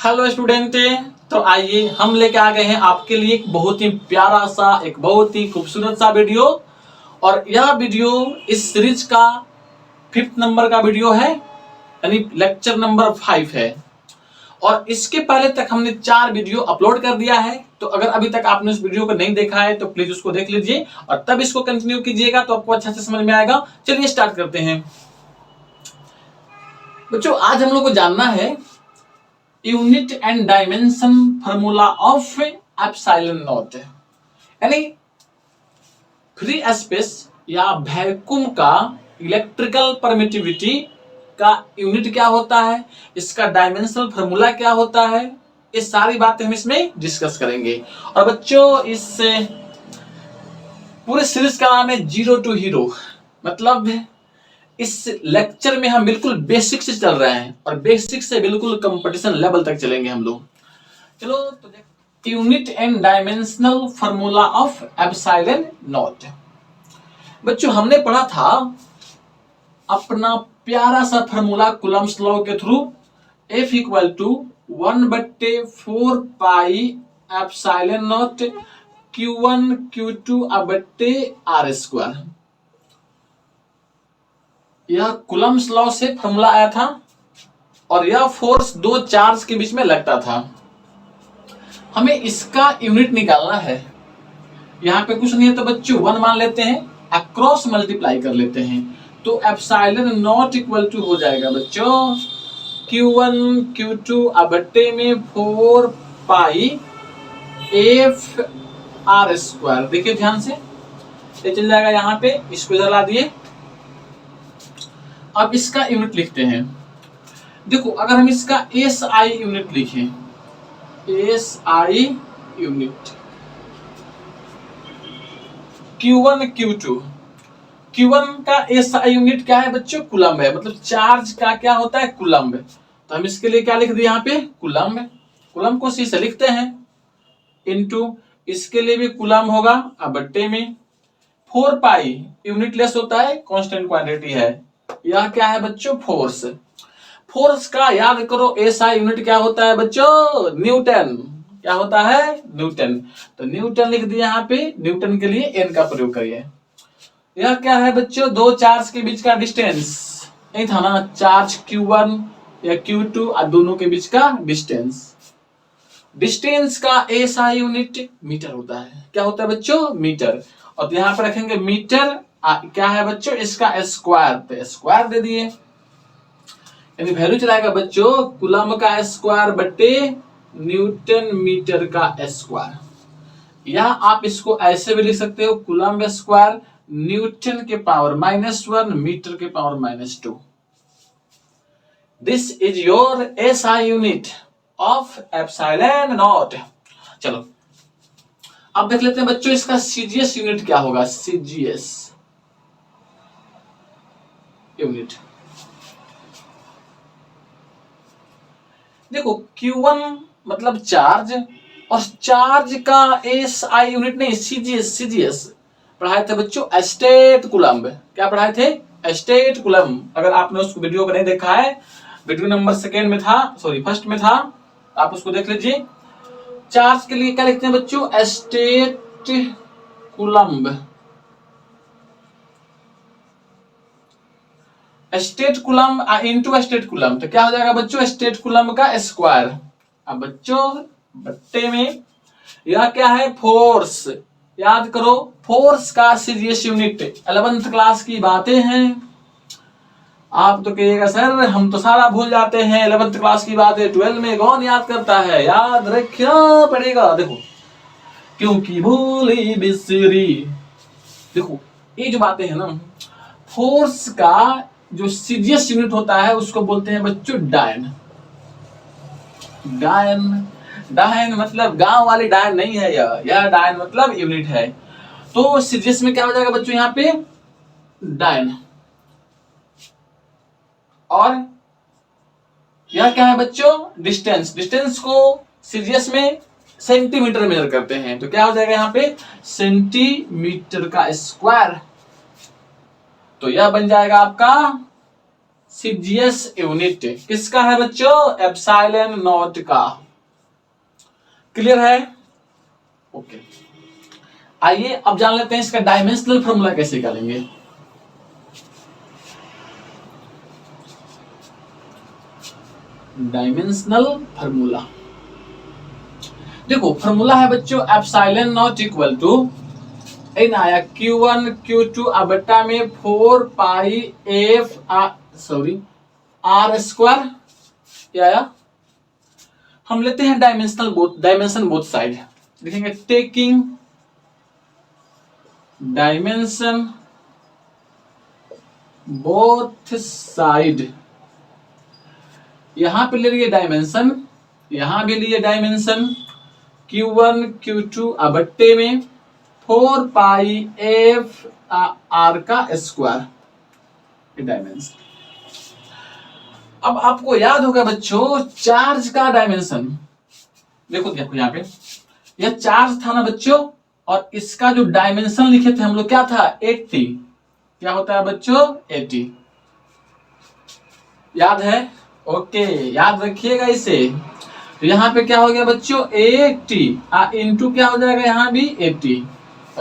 Hello student. तो आइए हम लेके आ गए हैं आपके लिए एक बहुत ही प्यारा सा, एक बहुत ही खूबसूरत सा वीडियो। और यह वीडियो इस सीरीज का 5th नंबर का वीडियो है, यानी लेक्चर नंबर 5 है। और इसके पहले तक हमने 4 वीडियो अपलोड कर दिया है, तो अगर अभी तक आपने उस वीडियो को नहीं देखा है तो प्लीज उसको देख लीजिए और तब इसको कंटिन्यू कीजिएगा, तो आपको अच्छा से समझ में आएगा। चलिए स्टार्ट करते हैं बच्चों। आज हम लोग को जानना है unit and dimension formula of epsilon not, यानी फ्री स्पेस या वैक्यूम का इलेक्ट्रिकल परमिटिविटी का यूनिट क्या होता है, इसका डायमेंशनल फार्मूला क्या होता है, ये सारी बातें हम इसमें डिस्कस करेंगे। और बच्चों इस पूरे सीरीज का नाम है जीरो टू हीरो, मतलब इस लेक्चर में हम बिल्कुल बेसिक से चल रहे हैं और बेसिक से बिल्कुल कंपटीशन लेवल तक चलेंगे हम लोग। चलो तो unit and dimensional formula of epsilon naught. बच्चों हमने पढ़ा था अपना प्यारा सा फार्मूला कूलम्ब्स लॉ के through, F equal to 1/4 pi epsilon naught Q1 Q2 R square. यह कूलम्ब्स लॉ से फार्मूला आया था और यह फोर्स दो चार्ज के बीच में लगता था। हमें इसका यूनिट निकालना है। यहाँ पे कुछ नहीं है तो बच्चों 1 मान लेते हैं, अक्रॉस मल्टीप्लाई कर लेते हैं, तो एप्सिलॉन नॉट इक्वल टू हो जाएगा बच्चों Q1 Q2 बट्टे में 4 पाई F R स्क्वायर। देखिए ध्यान से, ये चल जाएगा यहाँ पे, इसको इधर ला दिए। अब इसका यूनिट लिखते हैं। देखो अगर हम इसका SI यूनिट लिखें, SI unit Q1 Q2, Q1 का SI यूनिट क्या है बच्चों, कूलम्ब है, मतलब चार्ज का क्या होता है, कूलम्ब। तो हम इसके लिए क्या लिख दिए यहाँ पे, कूलम्ब। कूलम्ब को C से लिखते हैं, इनटू इसके लिए भी कूलम्ब होगा अब बट्टे में 4 पाई, यूनिट लेस होता है, कांस्टेंट क्वांटिटी है। यह क्या है बच्चों, फोर्स। फोर्स का याद करो SI यूनिट क्या होता है बच्चों, न्यूटन। क्या होता है, न्यूटन। तो न्यूटन लिख दिया यहाँ पे, न्यूटन के लिए N का प्रयोग करिए। यह क्या है बच्चों, दो चार्ज के बीच का डिस्टेंस, नहीं था ना, चार्ज Q1 या Q2 और दोनों के बीच का डिस्टेंस। डिस्टेंस का SI यूनिट मीटर होता है। क्या होता है बच्चों, मीटर। और यहाँ पर रखेंगे मीटर, क्या है बच्चों, इसका स्क्वायर, तो स्क्वायर दे दिए, यानी वैल्यू चलाएगा बच्चों कूलम्ब का स्क्वायर बट्टे न्यूटन मीटर का स्क्वायर। या आप इसको ऐसे भी लिख सकते हो, कूलम्ब स्क्वायर न्यूटन के पावर -1 मीटर के power -2। This is your SI unit of epsilon not. चलो अब देख लेते हैं बच्चों इसका CGS यूनिट क्या होगा, CGS यूनिट। देखो Q1 मतलब चार्ज, और चार्ज का SI यूनिट नहीं, CGS पढ़ाए थे बच्चों स्टेट कूलम्ब। क्या पढ़ाए थे, स्टेट कूलम्ब। अगर आपने उस वीडियो को नहीं देखा है, वीडियो नंबर 2 में था, सॉरी 1st में था, आप उसको देख लीजिए। चार्ज के लिए क्या लिखते हैं बच्चों, state coulomb. State coulomb into state coulomb, तो क्या हो जाएगा बच्चों, स्टेट कूलम्ब का स्क्वायर। अब बच्चों बट्टे में यह क्या है, फोर्स। याद करो फोर्स का सीजीएस यूनिट, 11th क्लास की बातें हैं। आप तो कहिएगा सर हम तो सारा भूल जाते हैं, 11th क्लास की बातें 12 में कौन याद करता है, याद रखना पड़ेगा। देखो क्योंकि भूली बिसरी, देखो ये जो बातें हैं ना, फोर्स का जो सीजीएस यूनिट होता है उसको बोलते हैं बच्चों डायन। डायन, डायन मतलब गांव वाली डायन नहीं है, यह डायन मतलब यूनिट है। तो सीजीएस में क्या हो जाएगा बच्चों, यहाँ पे डायन। और यह क्या है बच्चों, डिस्टेंस। डिस्टेंस को सीजीएस में सेंटीमीटर मेजर करते हैं, तो क्या हो जाएगा यहाँ पे, सेंटीमीटर का स्क्वायर। तो यह बन जाएगा आपका सीजीएस यूनिट किसका है बच्चों? एप्सिलॉन नॉट का। क्लियर है? ओके, आइए अब जान लेते हैं इसका डायमेंशनल फॉर्मूला कैसे निकालेंगे। डायमेंशनल फॉर्मूला देखो, फॉर्मूला है बच्चों एप्सिलॉन नॉट इक्वल टू इन आया Q1 Q2 बट्टा में 4 पाई एफ आर स्क्वायर आया। हम लेते हैं डायमेंशन बोथ साइड, लिखेंगे टेकिंग डायमेंशन बोथ साइड। यहां पे ले लिए डायमेंशन, यहां भी लिए डायमेंशन Q1 Q2 बट्टे में 4 पाई एफ आर का स्क्वायर डायमेंशन। अब आपको याद होगा बच्चों चार्ज का डायमेंशन, देखो देखो यहां पे यह चार्ज था ना बच्चों, और इसका जो डायमेंशन लिखे थे हम लोग क्या था? 80। क्या होता है बच्चों? 80। याद है? ओके, याद रखिएगा इसे। तो यहाँ पे क्या हो गया बच्चों? 80 इंटू क्या हो जाएगा? यहाँ भी 80।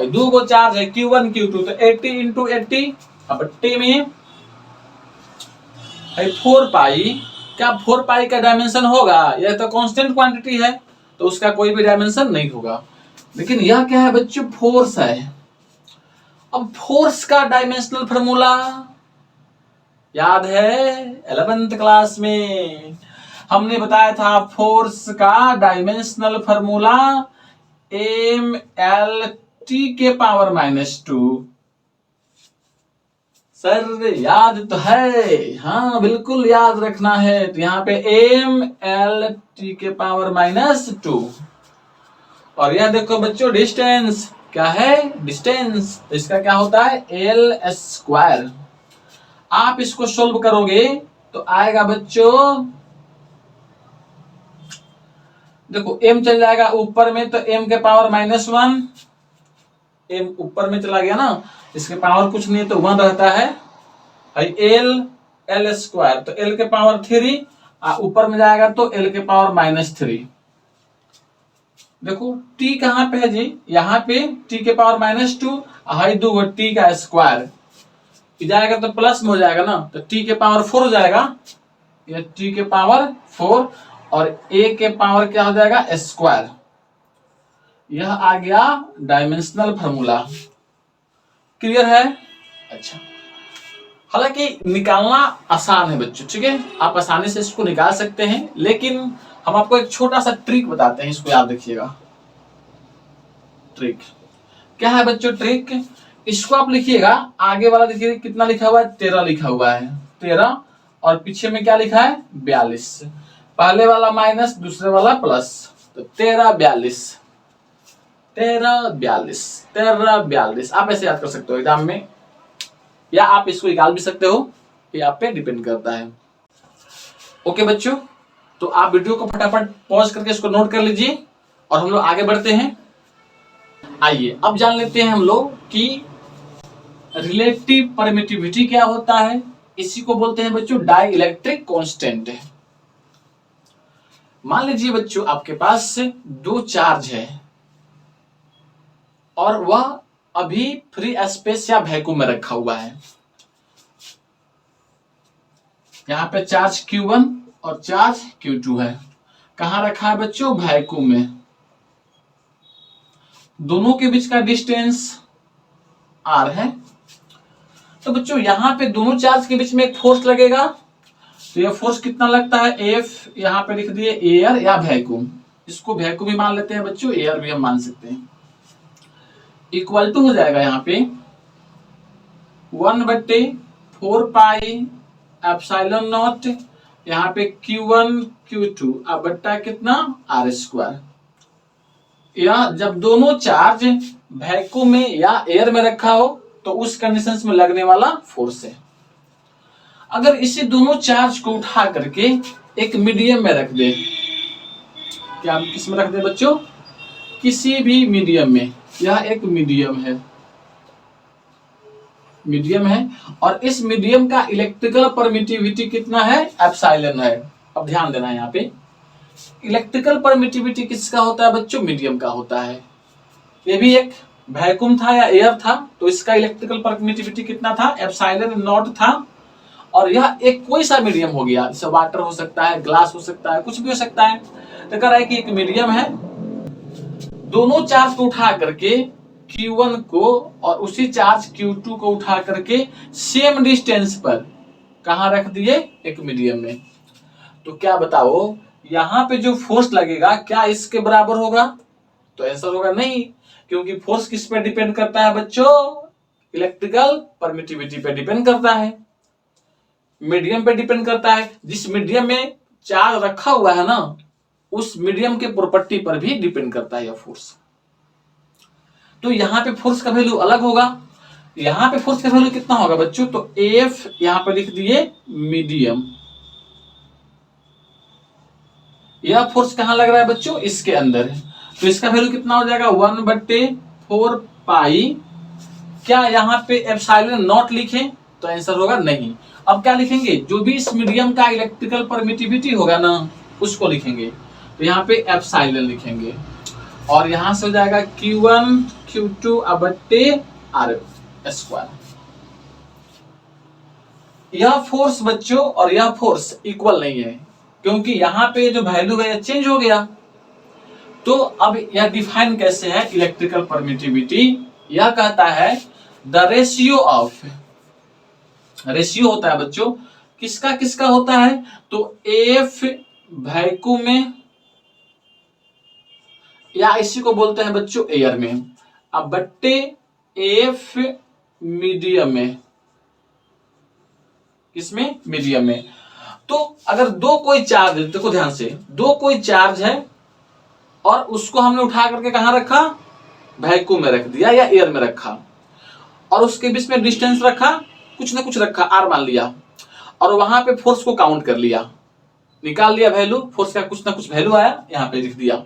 दो गो चार्ज है Q1 Q2, तो 80 इंटू 80 बट्टे में 4 पाई। क्या 4 पाई का डायमेंशन होगा? यह तो कांस्टेंट क्वांटिटी है, तो उसका कोई भी डायमेंशन नहीं होगा। लेकिन यह क्या है बच्चों? फोर्स है। अब फोर्स का डायमेंशनल फॉर्मूला याद है? 11th क्लास में हमने बताया था फोर्स का डायमेंशनल फॉर्मूला mLT के पावर -2। सर याद तो है? हाँ बिल्कुल याद रखना है। तो यहाँ पे mLT के पावर -2, और यह देखो बच्चों डिस्टेंस क्या है? डिस्टेंस, तो इसका क्या होता है? L square. आप इसको सोल्व करोगे तो आएगा बच्चों, देखो m चल जाएगा ऊपर में, तो m के पावर -1, m ऊपर में चला गया ना, इसके पावर कुछ नहीं है तो 1 रहता है। एल स्क्वायर, तो l के पावर 3 ऊपर में जाएगा तो l के पावर -3। देखो t कहां पे है जी? यहाँ पे t के पावर -2, हाई दो t का स्क्वायर जाएगा तो प्लस में हो जाएगा ना, तो t के पावर 4 हो जाएगा। ये t के पावर 4 और a के पावर क्या हो जाएगा? स्क्वायर। यह आ गया डायमेंशनल फॉर्मूला। क्लियर है? अच्छा, हालांकि निकालना आसान है बच्चों, ठीक है, आप आसानी से इसको निकाल सकते हैं, लेकिन हम आपको एक छोटा सा ट्रिक बताते हैं, इसको याद रखिएगा। ट्रिक क्या है बच्चों? ट्रिक इसको आप लिखिएगा, आगे वाला देखिए कितना लिखा हुआ है? 13 लिखा हुआ है, 13, और पीछे में क्या लिखा है? 42। पहले वाला माइनस, दूसरे वाला प्लस, तो 13 42, 13 42, 13 42। आप ऐसे याद कर सकते हो एग्जाम में, या आप इसको निकाल भी सकते हो, ये आप पे डिपेंड करता है। ओके बच्चों, तो आप वीडियो को फटाफट पॉज करके इसको नोट कर लीजिए और हम लोग आगे बढ़ते हैं। आइए अब जान लेते हैं हम लोग कि रिलेटिव परमिटिविटी क्या होता है। इसी को बोलते हैं बच्चों डाई इलेक्ट्रिक कांस्टेंट। मान लीजिए बच्चों आपके पास दो चार्ज है और वह अभी फ्री स्पेस या वैक्यूम में रखा हुआ है। यहां पे चार्ज Q1 और चार्ज Q2 है। कहां रखा है बच्चों? वैक्यूम में। दोनों के बीच का डिस्टेंस R है। तो बच्चों यहां पे दोनों चार्ज के बीच में एक फोर्स लगेगा, तो यह फोर्स कितना लगता है? F। यहां पे लिख दिए एयर या वैक्यूम, इसको वैक्यूम भी मान लेते हैं बच्चों, एयर भी हम मान सकते हैं। इक्वल टू हो जाएगा यहाँ पे 1/4 पाई एप्सिलॉन नॉट, यहाँ पे Q1 Q2 अब बट्टा कितना? R square. या जब दोनों चार्ज वैक्यूम में या एयर में रखा हो तो उस कंडीशंस में लगने वाला फोर्स है। अगर इसी दोनों चार्ज को उठा करके एक मीडियम में रख दे, क्या हम किस में रख दे बच्चों? किसी भी मीडियम में। यह एक मीडियम है, मीडियम है, और इस मीडियम का इलेक्ट्रिकल परमिटिविटी कितना है, एप्सिलॉन है। अब ध्यान देना है यहाँ पे, इलेक्ट्रिकल परमिटिविटी किसका होता है बच्चों, मीडियम का होता है। ये भी एक वैक्यूम था या एयर था, तो इसका इलेक्ट्रिकल परमिटिविटी कितना था, एप्सिलॉन नॉट था। और यह एक कोई सा मीडियम हो गया, जैसे वाटर हो सकता है, ग्लास हो सकता है, कुछ भी हो सकता है। तो कह रहा है कि एक मीडियम है, दोनों चार्ज को उठा करके Q1 को और उसी चार्ज Q2 को उठा करके सेम डिस्टेंस पर कहां रख दिए, एक मीडियम में। तो क्या बताओ, यहां पे जो फोर्स लगेगा क्या इसके बराबर होगा, तो आंसर होगा नहीं, क्योंकि फोर्स किस पे डिपेंड करता है बच्चों, इलेक्ट्रिकल परमिटिविटी पे डिपेंड करता है, मीडियम पे डिपेंड करता है। जिस मीडियम में चार्ज रखा हुआ है ना, उस मीडियम के प्रॉपर्टी पर भी डिपेंड करता है यह फोर्स। तो यहां पे फोर्स का वैल्यू अलग होगा, यहां पे फोर्स का वैल्यू कितना होगा बच्चों, तो एफ यहां पे लिख दिए मीडियम। यह फोर्स कहां लग रहा है बच्चों, इसके अंदर है, तो इसका वैल्यू कितना हो जाएगा, 1/4 पाई। क्या यहाँ पे एप्सिलॉन नॉट लिखें, तो आंसर होगा नहीं। अब क्या लिखेंगे, जो भी इस मीडियम का इलेक्ट्रिकल परमिटिविटी होगा ना, उसको लिखेंगे। तो यहाँ पे एप्सिलॉन लिखेंगे, और यहां से हो जाएगा Q1 Q2/R²। यह फोर्स बच्चों और यह फोर्स इक्वल नहीं है, क्योंकि यहाँ पे जो वैल्यू है चेंज हो गया। तो अब यह डिफाइन कैसे है, इलेक्ट्रिकल परमिटिविटी, यह कहता है द रेशियो ऑफ, रेशियो होता है बच्चों, किसका किसका होता है, तो एफ वैक्यूम में, या इसी को बोलते हैं बच्चों एयर में, अब बट्टे एफ मीडियम में, किसमें, मीडियम में। तो अगर दो कोई चार्ज है, देखो ध्यान से, दो कोई चार्ज है और उसको हमने उठा करके कहां रखा, वैक्यूम में रख दिया या एयर में रखा, और उसके बीच में डिस्टेंस रखा, कुछ ना कुछ रखा, आर मान लिया, और वहां पे फोर्स को काउंट कर लिया, निकाल लिया वैल्यू, फोर्स का कुछ ना कुछ वैल्यू आया, यहाँ पे लिख दिया।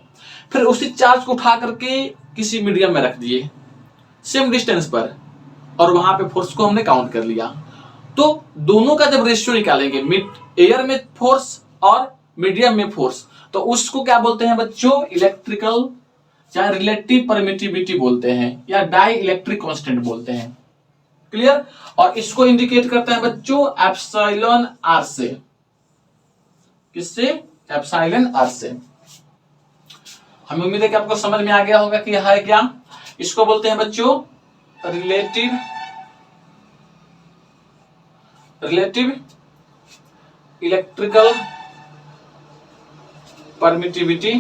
फिर उसी चार्ज को उठा करके किसी मीडियम में रख दिए सेम डिस्टेंस पर, और वहां पे फोर्स को हमने काउंट कर लिया। तो दोनों का जब रेशियो निकालेंगे, एयर में फोर्स और मीडियम में फोर्स, तो उसको क्या बोलते हैं बच्चों, इलेक्ट्रिकल, चाहे रिलेटिव परमिटिविटी बोलते हैं या डाई इलेक्ट्रिक कांस्टेंट बोलते हैं। क्लियर। और इसको इंडिकेट करता है बच्चों एप्सिलॉन आर से, किससे, एप्सिलॉन आर से। हमें उम्मीद है कि आपको समझ में आ गया होगा कि यह है क्या, इसको बोलते हैं बच्चों रिलेटिव इलेक्ट्रिकल परमिटिविटी,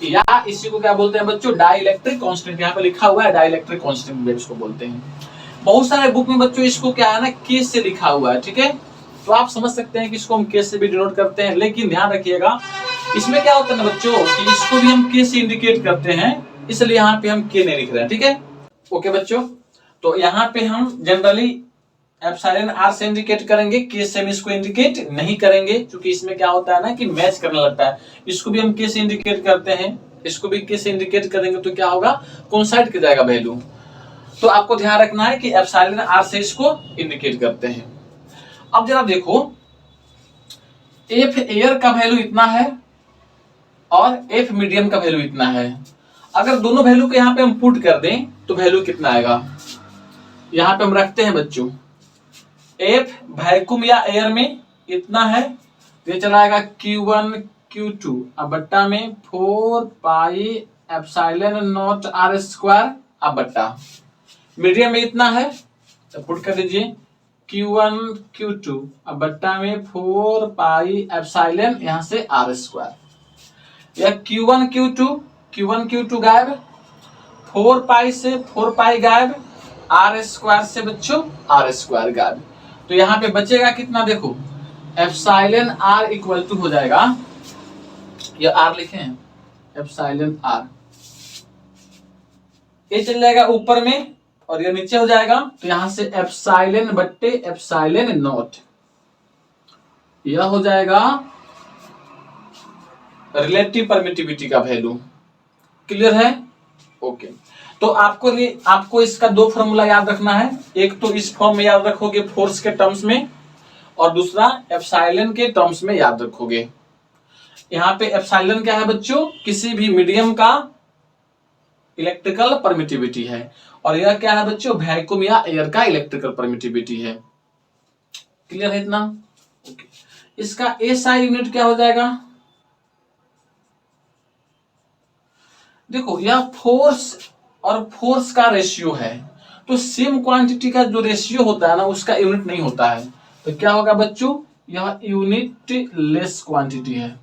या इसी को क्या बोलते हैं बच्चों, डाइलेक्ट्रिक कांस्टेंट। यहाँ पे लिखा हुआ है डाइलेक्ट्रिक कांस्टेंट इसको बोलते हैं। बहुत सारे बुक में बच्चों इसको क्या है ना, के से लिखा हुआ है, ठीक है, तो आप समझ सकते हैं कि इसको हम के से भी डिनोट करते हैं, लेकिन ध्यान रखिएगा इसमें क्या होता है ना बच्चों, कि इसको भी हम के से इंडिकेट करते हैं, इसलिए यहाँ पे हम के नहीं लिख रहे हैं, ठीक है। ओके बच्चों, तो यहाँ पे हम जनरली एप्सिलॉन आर से इंडिकेट करेंगे, के से हम इसको इंडिकेट नहीं करेंगे, क्योंकि इसमें क्या होता है ना कि मैच करने लगता है। इसको भी हम के से इंडिकेट करते हैं, इसको भी के से इंडिकेट करेंगे, तो क्या होगा, कोइंसाइड कर जाएगा वैल्यू। तो आपको ध्यान रखना है कि एप्सिलॉन आर से इसको इंडिकेट करते हैं। अब जरा देखो, एफ एयर का वैल्यू इतना है और एफ मीडियम का वैल्यू इतना है। अगर दोनों वैल्यू को यहाँ पे हम पुट कर दें तो वैल्यू कितना आएगा, यहाँ पे हम रखते हैं बच्चों, एफ वैक्यूम या एयर में इतना है, ये चला आएगा Q1 Q2 अब बट्टा में 4 पाई एप्सिलॉन नॉट R², अब बट्टा मीडियम में इतना है, तो पुट कर दीजिए Q1 Q2 अब बट्टा में 4 पाई एप्सिलॉन यहां से R², या Q1 Q2 गायब, 4 पाई से 4 पाई गायब, R² से बच्चों R² गायब। तो यहां पे बचेगा कितना, देखो एप्सिलॉन आर इक्वल टू हो जाएगा, ये आर लिखे हैं, एप्सिलॉन आर, ये चल जाएगा ऊपर में और ये नीचे हो जाएगा, तो यहां से एप्सिलॉन बट्टे एप्सिलॉन नॉट, यह हो जाएगा रिलेटिव परमिटिविटी का वैल्यू। क्लियर है। ओके, तो आपको इसका दो फॉर्मूला याद रखना है। एक तो इस फॉर्म में याद रखोगे फोर्स के टर्म्स में, और दूसरा एप्सिलॉन के टर्म्स में याद रखोगे। यहाँ पे एप्सिलॉन क्या है बच्चों, किसी भी मीडियम का इलेक्ट्रिकल परमिटिविटी है, और यह क्या है बच्चों, वैक्यूम या एयर का इलेक्ट्रिकल परमिटिविटी है। क्लियर है इतना? ओके, इसका एसआई यूनिट क्या हो जाएगा? देखो यह फोर्स और फोर्स का रेशियो है, तो सेम क्वांटिटी का जो रेशियो होता है ना उसका यूनिट नहीं होता है, तो क्या होगा बच्चों, यह यूनिट लेस क्वांटिटी है।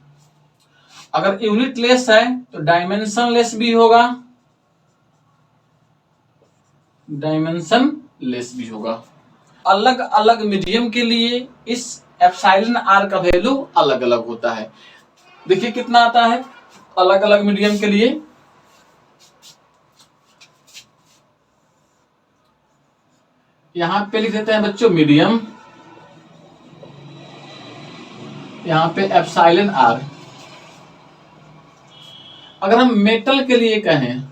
अगर यूनिट लेस है तो डायमेंशन लेस भी होगा, डायमेंशन लेस भी होगा। अलग अलग मीडियम के लिए इस एप्सिलॉन आर का वैल्यू अलग अलग होता है। देखिए कितना आता है अलग अलग मीडियम के लिए। यहां पे लिख देते हैं बच्चों मीडियम, यहां पे एप्सिलॉन आर। अगर हम मेटल के लिए कहें,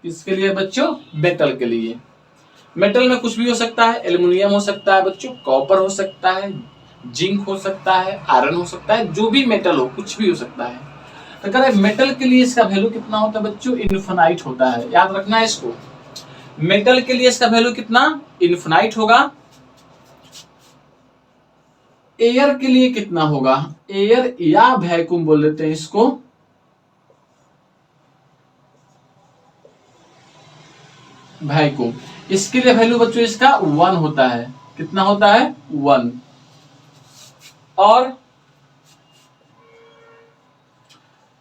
किसके लिए बच्चों, मेटल के लिए, मेटल में कुछ भी हो सकता है, एल्युमिनियम हो सकता है बच्चों, कॉपर हो सकता है, जिंक हो सकता है, आयरन हो सकता है, जो भी मेटल हो कुछ भी हो सकता है। तो कह रहे मेटल के लिए इसका वैल्यू कितना होता है बच्चों, इनफिनाइट होता है। याद रखना है इसको, मेटल के लिए इसका वैल्यू कितना, इनफिनाइट होगा। एयर के लिए कितना होगा, एयर या वैक्यूम बोल देते हैं इसको, वैक्यूम, इसके लिए वैल्यू बच्चों इसका 1 होता है। कितना होता है, 1। और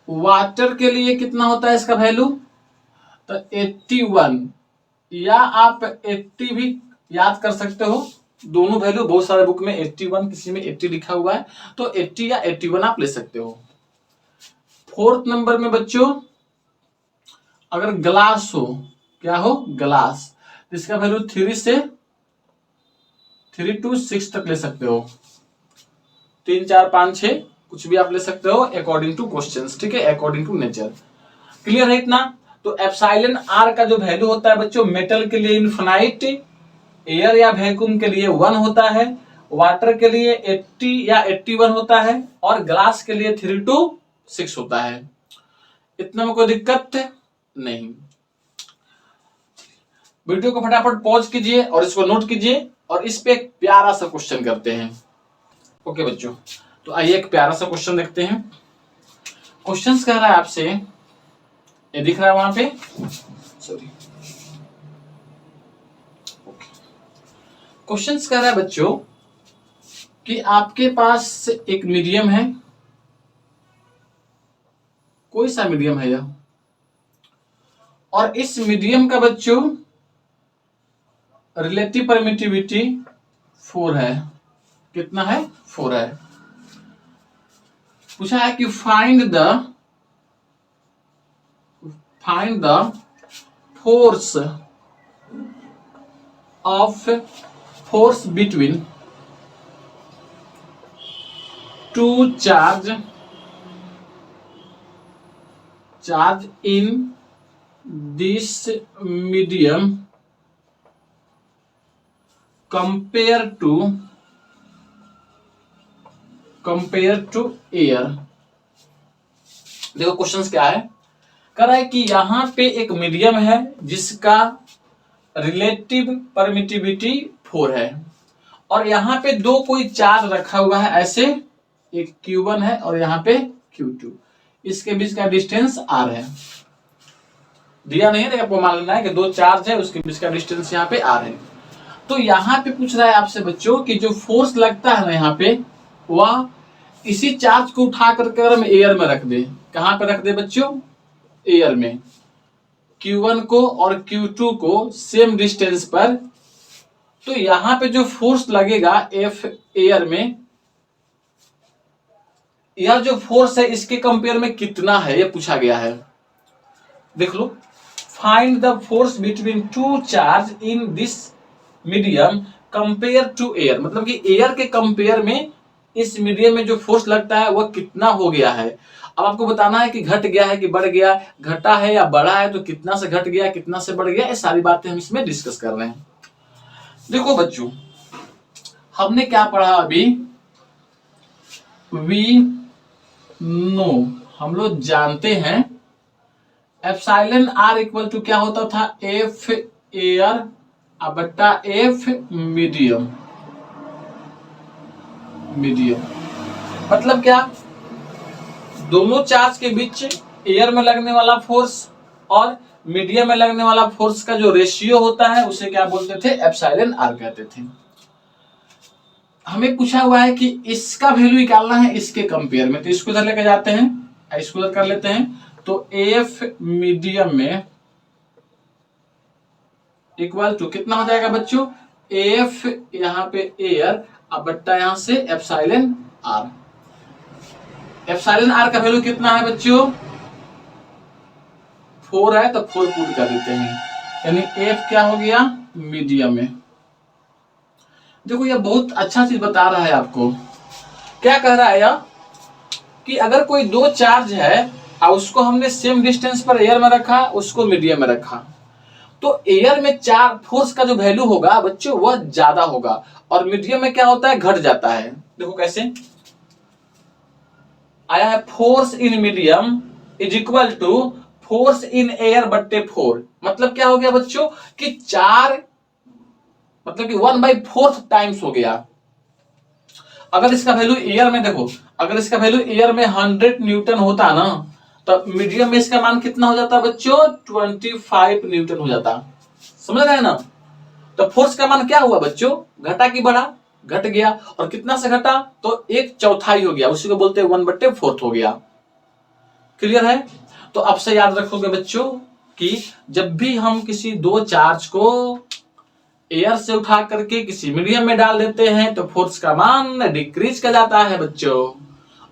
वाटर के लिए कितना होता है इसका वैल्यू, तो 81, या आप 80 भी याद कर सकते हो। दोनों वैल्यू बहुत सारे बुक में 81, किसी में 80 लिखा हुआ है, तो 80 या 81 आप ले सकते हो। फोर्थ नंबर में बच्चों अगर ग्लास हो, क्या हो, ग्लास, इसका वैल्यू 3 से 3 to 6 तक ले सकते हो। 3, 4, 5, 6 कुछ भी आप ले सकते हो अकॉर्डिंग टू क्वेश्चंस, ठीक है, अकॉर्डिंग टू नेचर। क्लियर है इतना? तो एप्सिलॉन आर का जो वैल्यू होता है बच्चों, मेटल के लिए इनफिनाइट, एयर या वैक्यूम के लिए 1 होता है, वाटर के लिए 80 या 81 होता है, और ग्लास के लिए 3 to 6 होता है। इतना में कोई दिक्कत नहीं। वीडियो को फटाफट पॉज कीजिए और इसको नोट कीजिए, और इस पे एक प्यारा सा क्वेश्चन करते हैं। ओके बच्चों, तो आइए एक प्यारा सा क्वेश्चन देखते हैं। क्वेश्चन कह रहा है आपसे, ये दिख रहा है वहां पे, सॉरी, क्वेश्चन कह रहा है बच्चों कि आपके पास एक मीडियम है, कोई सा मीडियम है यह, और इस मीडियम का बच्चों रिलेटिव परमिटिविटी 4 है। कितना है, 4 है। पूछा है कि find the force between two charge in this medium compare to air. देखो क्वेश्चन क्या है, कह रहा है कि यहां पे एक मीडियम है जिसका रिलेटिव परमिटिविटी 4 है, और यहां पे दो कोई चार्ज रखा हुआ है ऐसे, एक Q1 है और यहां पे Q2, इसके बीच का डिस्टेंस R है। दिया नहीं है, आपको मान लेना है कि दो चार्ज है, उसके बीच का डिस्टेंस यहाँ पे R है। तो यहाँ पे पूछ रहा है आपसे बच्चों कि जो फोर्स लगता है ना यहाँ पे, वह इसी चार्ज को उठा करके अगर हम एयर में रख दे, कहां पे रख दे बच्चों, एयर में, Q1 को और Q2 को सेम डिस्टेंस पर, तो यहां पे जो फोर्स लगेगा F एयर में, यह जो फोर्स है इसके कंपेयर में कितना है, ये पूछा गया है। देख लो, find the force between two charge in this medium compare to air, मतलब कि एयर के कंपेयर में इस मीडियम में जो फोर्स लगता है वह कितना हो गया है। अब आपको बताना है कि घट गया है कि बढ़ गया, घटा है या बढ़ा है, तो कितना से घट गया कितना से बढ़ गया, ये सारी बातें हम इसमें डिस्कस कर रहे हैं। देखो बच्चों, हमने क्या पढ़ा अभी, वी नो, हम लोग जानते हैं एप्सिलॉन आर इक्वल टू क्या होता था, एफ एयर बट्टा एफ मीडियम। मतलब क्या, दोनों चार्ज के बीच एयर में लगने वाला फोर्स और मीडियम में लगने वाला फोर्स का जो रेशियो होता है उसे क्या बोलते थे, एप्सिलॉन आर कहते थे। हमें पूछा हुआ है कि इसका वैल्यू निकालना है इसके कंपेयर में, तो इसको इधर लेकर जाते हैं, इसको इधर कर लेते हैं, तो एफ मीडियम में इक्वल टू कितना हो जाएगा बच्चों, एफ यहाँ पे एयर अब बट्टा यहां से एप्सिलॉन आर। एप्सिलॉन आर का वैल्यू कितना है बच्चों, 4 है, तो 4 पुट कर देते हैं, यानी एफ क्या हो गया, मीडियम में। देखो ये बहुत अच्छा चीज बता रहा है आपको, क्या कह रहा है यह कि अगर कोई दो चार्ज है और उसको हमने सेम डिस्टेंस पर एयर में रखा, उसको मीडियम में रखा, तो एयर में चार फोर्स का जो वैल्यू होगा बच्चों वह ज्यादा होगा, और मीडियम में क्या होता है, घट जाता है। देखो कैसे आया है, force in medium is equal to force in air बट्टे 4। मतलब क्या हो गया बच्चों कि 4 मतलब कि 1/4 टाइम्स हो गया। अगर इसका वैल्यू एयर में देखो, अगर इसका वैल्यू एयर में 100 न्यूटन होता ना, तो मीडियम में इसका मान कितना हो जाता बच्चों, 25 न्यूटन हो जाता। समझ रहे हैं ना। तो फोर्स का मान क्या हुआ बच्चों, घटा कि बढ़ा, घट गया, और कितना से घटा, तो 1/4 हो गया, उसी को बोलते हैं 1/4 हो गया। क्लियर है। तो अब से याद रखोगे बच्चों कि जब भी हम किसी दो चार्ज को एयर से उठा करके किसी मीडियम में डाल देते हैं तो फोर्स का मान डिक्रीज कर जाता है बच्चों,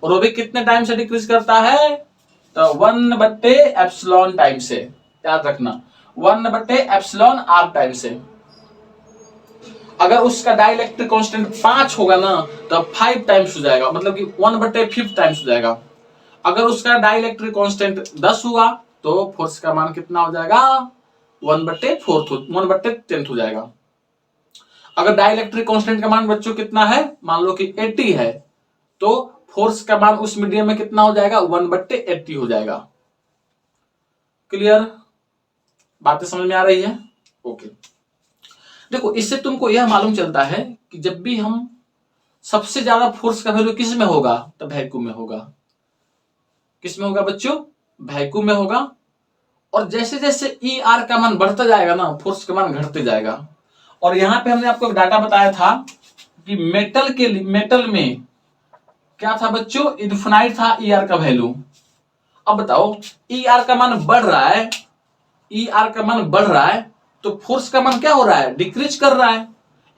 और वो भी कितने टाइम से डिक्रीज करता है, तो 1/एप्सिलॉन टाइम से, याद रखना 1/एप्सिलॉन आर टाइम से। अगर उसका डाइलेक्ट्रिक कांस्टेंट 5 होगा ना तो 5 टाइम्स हो जाएगा, मतलब कि 1/5 टाइम्स हो जाएगा। अगर उसका डाइलेक्ट्रिक कांस्टेंट 10 हुआ तो फोर्स का मान कितना हो जाएगा, 1/10 हो जाएगा। अगर डाइलेक्ट्रिक कांस्टेंट का मान बच्चों कितना है, मान लो कि 80 है, तो फोर्स का मान उस मीडियम में कितना हो जाएगा, 1/80 हो जाएगा। क्लियर, बातें समझ में आ रही है। ओके, देखो इससे तुमको यह मालूम चलता है कि जब भी हम सबसे ज्यादा फोर्स का वैल्यू किस में होगा, तो वैक्यूम में होगा। किस में होगा बच्चों, वैक्यूम में होगा। और जैसे जैसे ई आर का मान बढ़ता जाएगा ना, फोर्स का मान घटते जाएगा। और यहां पे हमने आपको एक डाटा बताया था कि मेटल में क्या था बच्चों, इन्फिनाइट था ई आर का वैल्यू। अब बताओ ई आर का मान बढ़ रहा है, ई आर का मान बढ़ रहा है, तो फोर्स का मान क्या हो रहा है, डिक्रीज कर रहा है।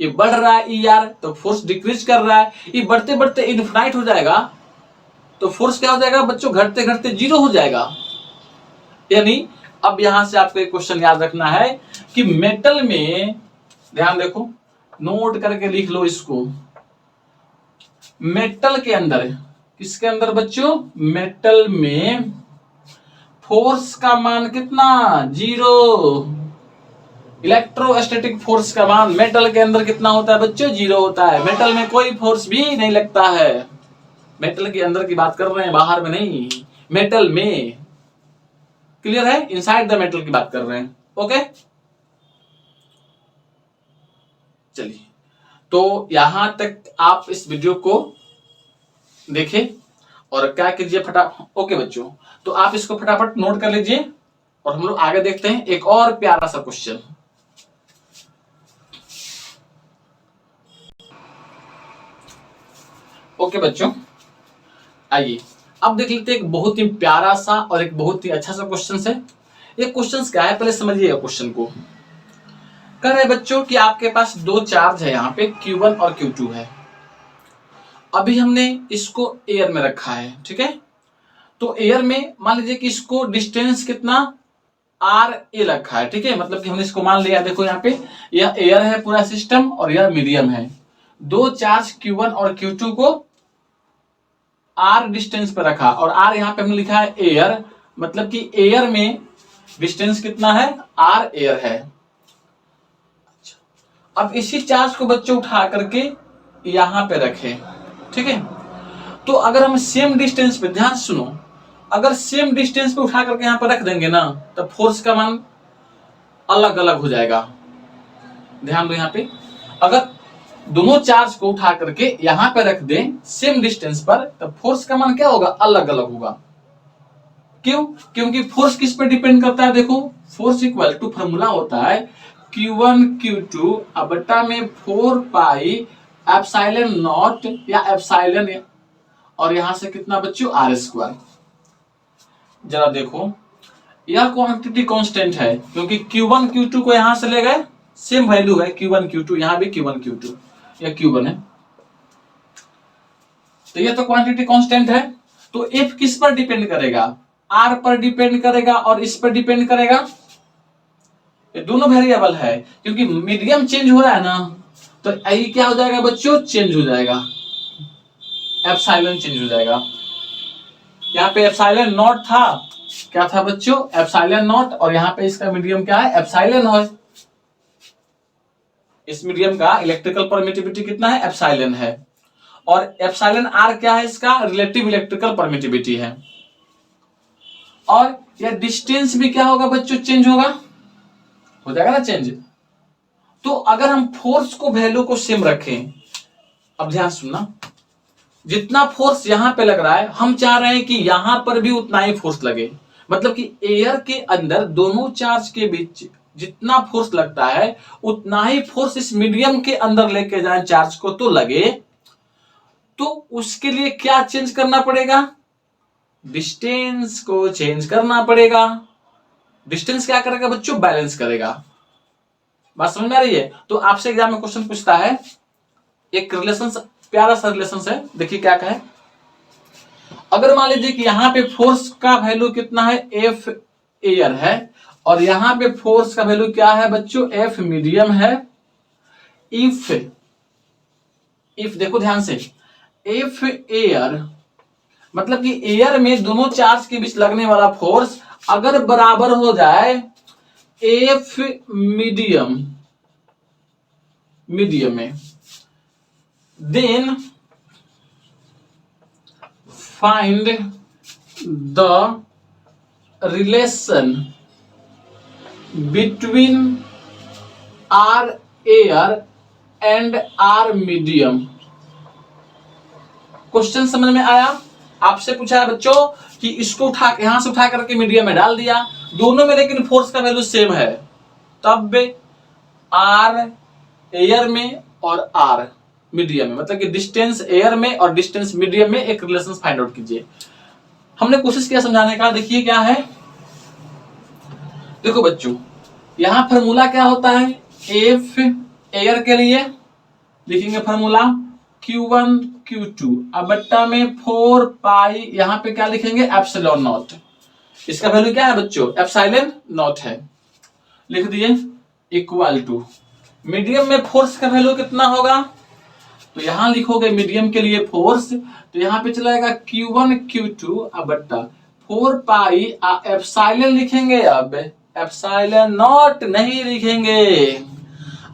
ये बढ़ रहा है ई आर, तो फोर्स डिक्रीज कर रहा है। ये बढ़ते बढ़ते इन्फिनाइट हो जाएगा, तो फोर्स क्या हो जाएगा बच्चों, घटते घटते 0 हो जाएगा। यानी अब यहां से आपको एक क्वेश्चन याद रखना है कि मेटल में, ध्यान देखो, नोट करके लिख लो इसको, मेटल के अंदर, किसके अंदर बच्चों, मेटल में फोर्स का मान कितना, 0। इलेक्ट्रोस्टैटिक फोर्स का मान मेटल के अंदर कितना होता है बच्चों, 0 होता है। मेटल में कोई फोर्स भी नहीं लगता है। मेटल के अंदर की बात कर रहे हैं, बाहर में नहीं, मेटल में। क्लियर है, इनसाइड द मेटल की बात कर रहे हैं। ओके, चलिए, तो यहां तक आप इस वीडियो को देखें और क्या कीजिए ओके बच्चों, तो आप इसको फटाफट नोट कर लीजिए और हम लोग आगे देखते हैं एक और प्यारा सा क्वेश्चन। ओके बच्चों, आइए अब देख लेते हैं एक बहुत ही प्यारा सा और एक बहुत ही अच्छा सा क्वेश्चन है। ये क्वेश्चन क्या है पहले समझिएगा क्वेश्चन को। कह रहे बच्चों कि आपके पास दो चार्ज है, यहाँ पे Q1 और Q2 है। अभी हमने इसको एयर में रखा है, ठीक है। तो एयर में मान लीजिए कि इसको डिस्टेंस कितना आर ए रखा है, ठीक है। मतलब कि हमने इसको मान लिया, देखो यहाँ पे यह एयर है पूरा सिस्टम और यह मीडियम है। दो चार्ज Q1 और Q2 को आर डिस्टेंस पे रखा और आर यहाँ पे हमने लिखा है एयर, मतलब कि एयर में डिस्टेंस कितना है, आर एयर है। अब इसी चार्ज को बच्चों उठा करके यहां पे रखें, ठीक है। तो अगर हम सेम डिस्टेंस पे, ध्यान सुनो, अगर सेम डिस्टेंस पे उठा करके यहां पर रख देंगे ना, तो फोर्स का मान अलग अलग हो जाएगा। ध्यान दो यहाँ पे, अगर दोनों चार्ज को उठा करके यहां पे रख दें सेम डिस्टेंस पर, तो फोर्स का मान क्या होगा, अलग अलग होगा। क्यों? क्योंकि फोर्स किस पे डिपेंड करता है, देखो फोर्स इक्वल टू फॉर्मूला होता है Q1 Q2 बटा में 4 पाई एप्सिलॉन नॉट या एप्सिलॉन, और यहां से कितना बच्चों, आर स्क्वायर। जरा देखो, यह क्वांटिटी कांस्टेंट है क्योंकि Q1 Q2 को यहां से ले गए, सेम वैल्यू है Q1 Q2, यहां भी Q1 Q2 या Q1 है, तो यह तो क्वांटिटी कांस्टेंट है। तो F किस पर डिपेंड करेगा, R पर डिपेंड करेगा और इस पर डिपेंड करेगा, ये दोनों वेरिएबल है। क्योंकि मीडियम चेंज हो रहा है ना, तो आई क्या हो जाएगा बच्चों, चेंज हो जाएगा, एप्सिलॉन चेंज हो जाएगा। यहाँ पे एप्सिलॉन नॉट था, क्या था बच्चों, एप्सिलॉन नॉट, और यहाँ पे इसका मीडियम क्या है, एप्सिलॉन है। इस मीडियम का इलेक्ट्रिकल परमिटिविटी कितना है, एप्सिलॉन है, और एप्सिलॉन आर क्या है, इसका रिलेटिव इलेक्ट्रिकल परमिटिविटी है। और यह डिस्टेंस भी क्या होगा बच्चों, चेंज होगा, हो जाएगा ना चेंज। तो अगर हम फोर्स को वैल्यू को सेम रखें, अब ध्यान सुनना, जितना फोर्स यहां पे लग रहा है हम चाह रहे हैं कि यहां पर भी उतना ही फोर्स लगे, मतलब कि एयर के अंदर दोनों चार्ज के बीच जितना फोर्स लगता है उतना ही फोर्स इस मीडियम के अंदर लेके जाए चार्ज को तो लगे। तो उसके लिए क्या चेंज करना पड़ेगा, डिस्टेंस को चेंज करना पड़ेगा। डिस्टेंस क्या करेगा बच्चों, बैलेंस करेगा। बात समझ में आ रही है? तो आपसे एग्जाम में क्वेश्चन पूछता है, एक रिलेशन, प्यारा सा रिलेशन है, देखिए क्या कहे। अगर मान लीजिए कि यहां पे फोर्स का वैल्यू कितना है, एफ एयर है, और यहां पे फोर्स का वैल्यू क्या है बच्चों, एफ मीडियम है। इफ देखो ध्यान से, एफ एयर मतलब कि एयर में दोनों चार्ज के बीच लगने वाला फोर्स अगर बराबर हो जाए एफ मीडियम में, then find the relation between R air and R medium. Question समझ में आया? आपसे पूछा है बच्चों कि इसको उठा, यहां से उठा करके मीडियम में डाल दिया, दोनों में लेकिन फोर्स का वैल्यू सेम है, तब आर एयर में और आर मीडियम में, मतलब कि डिस्टेंस एयर में और डिस्टेंस मीडियम में एक रिलेशन फाइंड आउट कीजिए। हमने कोशिश किया समझाने का, देखिए क्या है। देखो बच्चों, यहां फॉर्मूला क्या होता है, एफ एयर के लिए लिखेंगे फॉर्मूला Q1 Q2 अब बट्टा में 4 पाई, यहां पे क्या लिखेंगे, एप्सिलॉन नॉट। इसका वैल्यू क्या है बच्चों, एप्सिलॉन नॉट है, लिख दिए, इक्वल टू मीडियम में फोर्स का वैल्यू कितना होगा, तो यहां लिखोगे मीडियम के लिए फोर्स, तो यहां पे चलाएगा Q1 Q2 अब बट्टा 4 पाई एप्सिलॉन लिखेंगे, अब एप्सिलॉन नॉट नहीं लिखेंगे।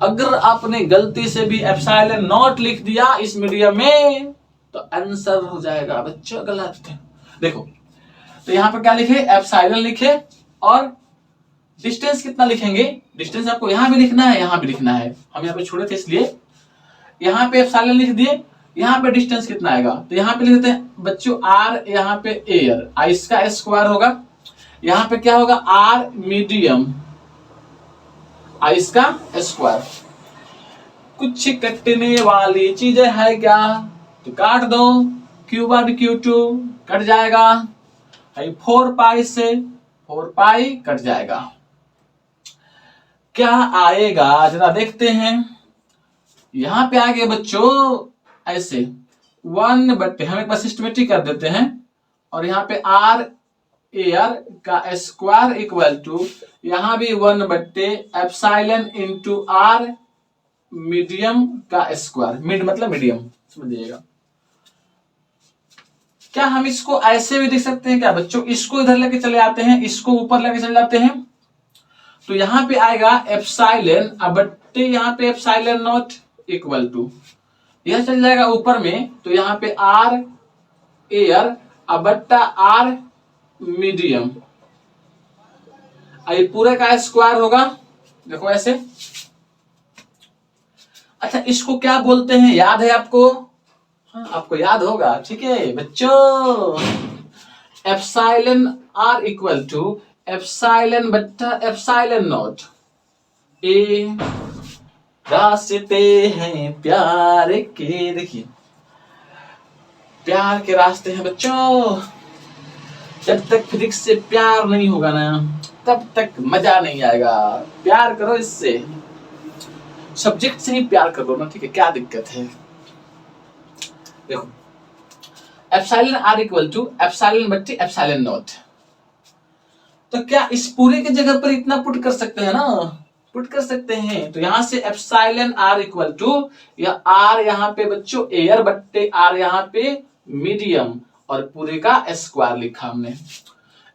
अगर आपने गलती से भी एप्सिलॉन नॉट लिख दिया इस मीडियम में तो आंसर हो जाएगा बच्चों गलत। देखो, तो यहां पर क्या लिखे, एप्सिलॉन लिखे, और डिस्टेंस कितना लिखेंगे, डिस्टेंस आपको यहां भी लिखना है, यहां भी लिखना है, हम यहां पे छोड़े थे इसलिए यहां पे एप्सिलॉन लिख दिए। यहां पे डिस्टेंस कितना आएगा, तो यहां पे लिखते हैं बच्चों आर, यहां पे एयर, इसका स्क्वायर होगा, यहां पे क्या होगा, आर मीडियम, इसका स्क्वायर। कुछ कटने वाली चीजें है क्या, तो काट दो, Q1 Q2 कट जाएगा, 4 पाई से 4 पाई कट जाएगा, क्या आएगा जरा देखते हैं। यहां पे आ गए बच्चों ऐसे 1 बट्टे, हम एक बार सिस्टमेटिक कर देते हैं, और यहां पे आर एयर का स्क्वायर इक्वल टू, यहां भी 1 बट्टे एप्सिलॉन इंटू आर मीडियम का स्क्वायर, मिड मतलब मीडियम, समझिएगा। क्या हम इसको ऐसे भी देख सकते हैं क्या बच्चों? इसको इधर लेके चले आते हैं, इसको ऊपर लेके चले जाते हैं, तो यहां पे आएगा एप्सिलॉन बट्टे यहाँ पे एप्सिलॉन नॉट इक्वल टू, यह चल जाएगा ऊपर में, तो यहाँ पे आर एयर बट्टा आर मीडियम, ये पूरे का स्क्वायर होगा, देखो ऐसे। अच्छा इसको क्या बोलते हैं, याद है आपको? हाँ, आपको याद होगा, ठीक है बच्चों। Epsilon R equal to epsilon बट्टा एप्सिलॉन नॉट। ए रास्ते हैं प्यार के, देखिए प्यार के रास्ते हैं बच्चों, जब तक फिजिक्स से प्यार नहीं होगा ना तब तक मजा नहीं आएगा। प्यार करो इससे, सब्जेक्ट से ही प्यार कर लो ना, ठीक है, क्या दिक्कत है? देखो epsilon R equal to epsilon बट्टी एप्सिलॉन नॉट, तो क्या इस पूरे की जगह पर इतना पुट कर सकते हैं ना, पुट कर सकते हैं। तो यहां से एप्सिलॉन आर इक्वल टू, या आर यहाँ पे बच्चों एयर बट्टे आर यहाँ पे मीडियम, और पूरे का स्क्वायर लिखा हमने,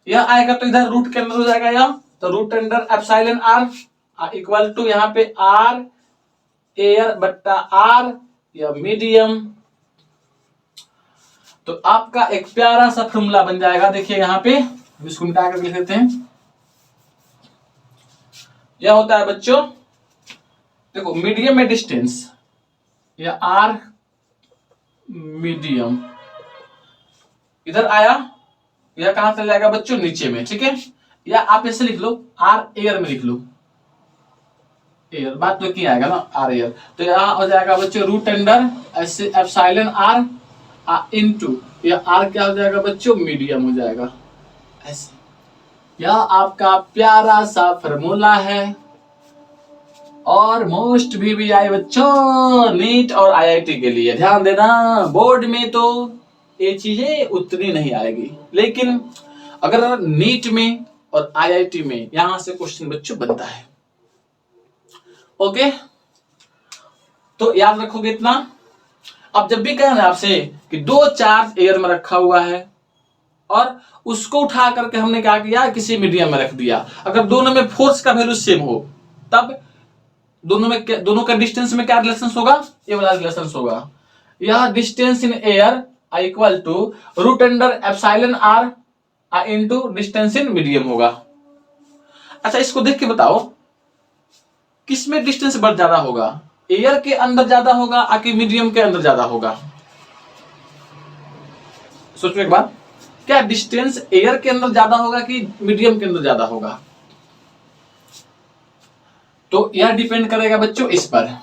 यह आएगा तो इधर रूट के अंदर हो जाएगा यह, तो root under epsilon R equal to यहाँ पे आर एयर बट्टा आर या मीडियम। तो आपका एक प्यारा सा फॉर्मूला बन जाएगा, देखिए यहाँ पे इसको मिटा कर लिख देते हैं। यह होता है बच्चों, देखो मीडियम में डिस्टेंस, या आर मीडियम इधर आया, यह कहां चला जाएगा बच्चों? नीचे में, ठीक है। या आप ऐसे लिख लो, आर एयर में लिख लो, एयर बात तो क्या आएगा ना, आर एयर, तो यहां हो जाएगा बच्चों रूट अंडर ऐसे एप्सिलॉन आर इनटू, या आर क्या हो जाएगा बच्चों? मीडियम हो जाएगा ऐसे। यह आपका प्यारा सा फॉर्मूला है, और मोस्ट भी आए बच्चों नीट और आईआईटी के लिए, ध्यान देना। बोर्ड में तो ये चीजें उतनी नहीं आएगी, लेकिन अगर नीट में और आईआईटी में यहां से क्वेश्चन बच्चों बनता है। ओके, तो याद रखोगे इतना। अब जब भी कहना आपसे कि दो चार्ज एयर में रखा हुआ है और उसको उठा करके हमने क्या किया, किसी मीडियम में रख दिया, अगर दोनों में फोर्स का वैल्यू सेम हो, तब दोनों का डिस्टेंस में क्या रिलेशन होगा? ये वाला रिलेशन होगा। यह distance in air equal to root under epsilon R into distance in medium होगा। अच्छा इसको देख के बताओ, किसमें डिस्टेंस बढ़ ज्यादा होगा? एयर के अंदर ज्यादा होगा कि मीडियम के अंदर ज्यादा होगा? सोचो एक बार, क्या डिस्टेंस एयर के अंदर ज्यादा होगा कि मीडियम के अंदर ज्यादा होगा? तो यह डिपेंड करेगा बच्चों इस पर।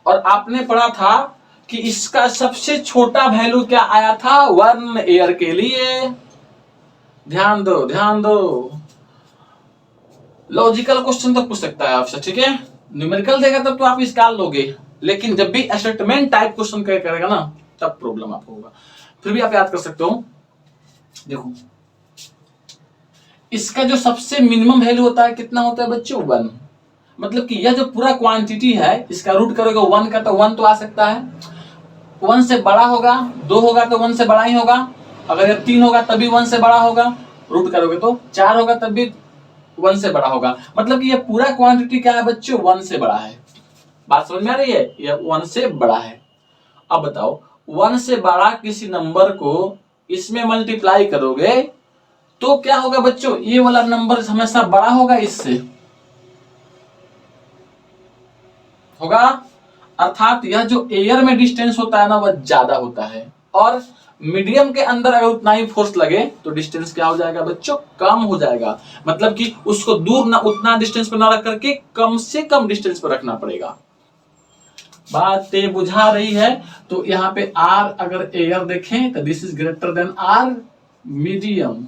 और आपने पढ़ा था कि इसका सबसे छोटा वैल्यू क्या आया था? 1 एयर के लिए। ध्यान दो ध्यान दो, लॉजिकल क्वेश्चन तो पूछ सकता है आपसे, ठीक है। न्यूमेरिकल देगा तब तो आप निकाल लोगे, लेकिन जब भी असेसमेंट टाइप क्वेश्चन करेगा ना तब प्रॉब्लम आपको होगा। फिर भी आप याद कर सकते हो। देखो इसका जो सबसे मिनिमम वैल्यू होता है कितना होता है बच्चों? 1। मतलब कि यह जो पूरा क्वांटिटी है इसका रूट करोगे 1 का, तो 1 तो आ सकता है, 1 से बड़ा होगा, 2 होगा तो 1 से बड़ा ही होगा, अगर यह 3 होगा तब भी 1 से बड़ा होगा, रूट करोगे तो 4 होगा तब भी 1 से बड़ा होगा। मतलब कि यह पूरा क्वांटिटी क्या है बच्चों? 1 से बड़ा है। बात समझ में आ रही है? यह 1 से बड़ा है। अब बताओ 1 से बड़ा किसी नंबर को इसमें मल्टीप्लाई करोगे तो क्या होगा बच्चों? ये वाला नंबर हमेशा बड़ा होगा इससे, होगा। अर्थात यह जो एयर में डिस्टेंस होता है ना वह ज्यादा होता है, और मीडियम के अंदर अगर उतना ही फोर्स लगे तो डिस्टेंस क्या हो जाएगा बच्चों? कम हो जाएगा। मतलब कि उसको दूर ना, उतना डिस्टेंस पर ना रख करके कम से कम डिस्टेंस पर रखना पड़ेगा। बातें बुझा रही है? तो यहाँ पे आर अगर एयर देखें तो this is greater than R medium.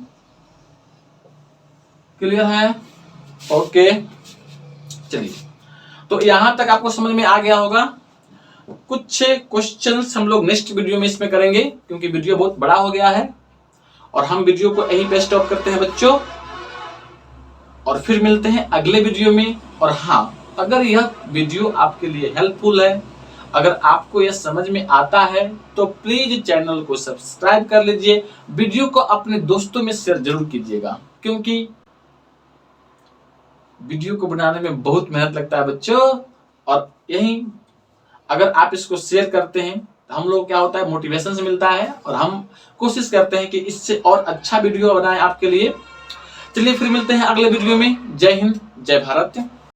Clear है? ओके चलिए, तो यहां तक आपको समझ में आ गया होगा। कुछ क्वेश्चंस हम लोग नेक्स्ट वीडियो में इसमें करेंगे, क्योंकि वीडियो बहुत बड़ा हो गया है, और हम वीडियो को यहीं पे स्टॉप करते हैं बच्चों, और फिर मिलते हैं अगले वीडियो में। और हाँ, अगर यह वीडियो आपके लिए हेल्पफुल है, अगर आपको यह समझ में आता है तो प्लीज चैनल को सब्सक्राइब कर लीजिए, वीडियो को अपने दोस्तों में शेयर जरूर कीजिएगा, क्योंकि वीडियो को बनाने में बहुत मेहनत लगता है बच्चों। और यही अगर आप इसको शेयर करते हैं तो हम लोग क्या होता है, मोटिवेशन से मिलता है और हम कोशिश करते हैं कि इससे और अच्छा वीडियो बनाएं आपके लिए। चलिए फिर मिलते हैं अगले वीडियो में। जय हिंद, जय भारत।